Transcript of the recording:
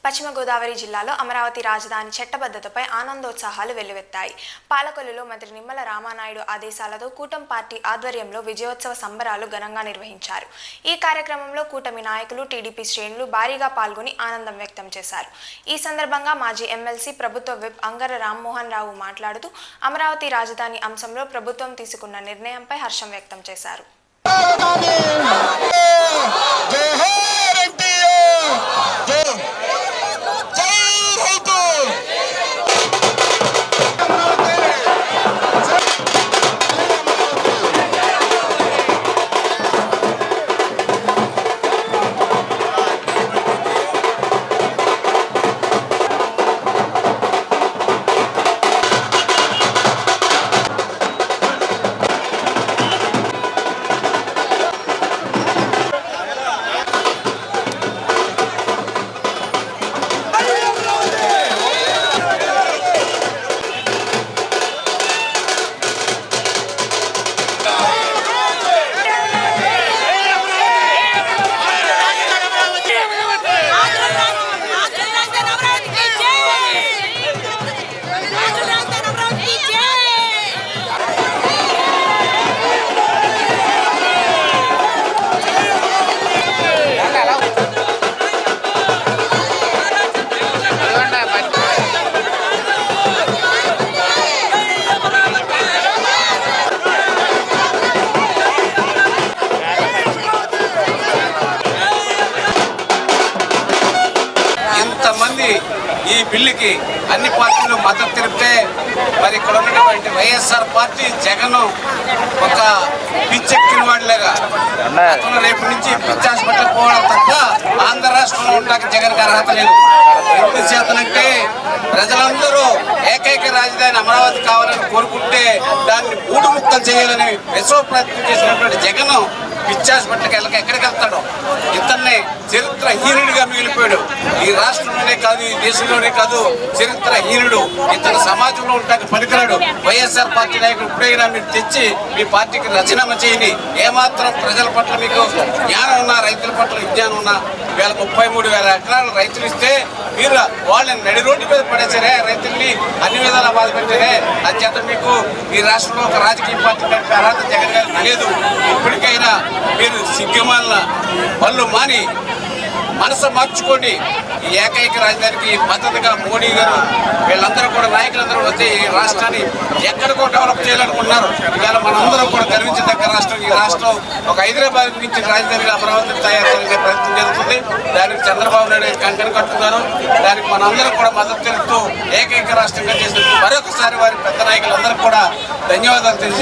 పశ్చిమ గోదావరి జిల్లాలో అమరావతి రాజధాని చట్టబద్ధతపై ఆనందోత్సాహాలు వెల్లువెత్తాయి. పాలకొల్లులో మంత్రి నిమ్మల రామానాయుడు ఆదేశాలతో కూటమి పార్టీ ఆధ్వర్యంలో విజయోత్సవ సంబరాలు ఘనంగా నిర్వహించారు. ఈ కార్యక్రమంలో కూటమి నాయకులు, టీడీపీ శ్రేణులు భారీగా పాల్గొని ఆనందం వ్యక్తం చేశారు. ఈ సందర్భంగా మాజీ ఎమ్మెల్సీ, ప్రభుత్వ విప్ అంగర రామ్మోహన్ రావు మాట్లాడుతూ అమరావతి రాజధాని అంశంలో ప్రభుత్వం తీసుకున్న నిర్ణయంపై హర్షం వ్యక్తం చేశారు. ఇంతమంది ఈ బిల్లుకి అన్ని పార్టీలు మద్దతు తెలిపితే మరి ఇక్కడ ఉన్నటువంటి వైఎస్ఆర్ పార్టీ జగన్ ఒక పిచ్చెక్కిన వాడిలాగా అతను రేపు నుంచి పిచ్చి హాస్పిటల్ పోవడం తప్ప ఆంధ్ర రాష్ట్రంలో ఉండడానికి జగన్కి అర్హత లేదు. ఎందుకు చేతనంటే ప్రజలందరూ ఏకైక రాజధాని అమరావతి కావాలని కోరుకుంటే దాన్ని మూడు ముక్కలు చేయాలని విశ్వ ప్రయత్నం చేసినటువంటి జగన్ పిచ్చి హాస్పిటల్కి ఎక్కడికి వెళ్తాడు? ఇతన్ని చరిత్ర హీనుడిగా మిగిలిపోయాడు. ఈ రాష్ట్రంలోనే కాదు, ఈ దేశంలోనే కాదు, చరిత్ర హీనుడు. ఇతను సమాజంలో ఉండడానికి పనికిరాడు. వైఎస్ఆర్ పార్టీ నాయకులు ఇప్పుడైనా మీరు తెచ్చి మీ పార్టీకి రచనమ చేయని, ఏమాత్రం ప్రజల పట్ల మీకు జ్ఞానం ఉన్నా, రైతుల పట్ల విజ్ఞానం ఉన్నా, 33,000 ఎకరాలు రైతులు ఇస్తే మీరు వాళ్ళని నడి రోడ్డు మీద పడేసారే, రైతుల్ని అన్ని విధాలా బాధ పెట్టారే. అంచేత మీకు ఈ రాష్ట్రంలో ఒక రాజకీయ పార్టీ నడిపే అర్హత జగన్ గారికి లేదు. ఇప్పటికైనా మీరు సిగ్గుమాలిన పనులు మాని మనసు మార్చుకోండి. ఈ ఏకైక రాజధానికి మద్దతుగా మోడీ గారు వీళ్ళందరూ కూడా నాయకులందరూ వచ్చి ఈ రాష్ట్రాన్ని ఎక్కడికో డెవలప్ చేయాలనుకుంటున్నారు. ఇవాళ మనందరం కూడా గర్వించదగ్గ రాష్ట్రం ఈ రాష్ట్రం. ఒక హైదరాబాద్ నుంచి రాజధానిగా అమరావతి తయారు చేసే ప్రయత్నం జరుగుతుంది. దానికి చంద్రబాబు నాయుడు కంకణ కట్టుకున్నారు. దానికి మనందరం కూడా మద్దతు తెలుపుతూ ఏకైక రాష్ట్రంగా చేసినందుకు మరొకసారి వారి పెద్ద నాయకులందరూ కూడా ధన్యవాదాలు తెలియజేస్తున్నారు.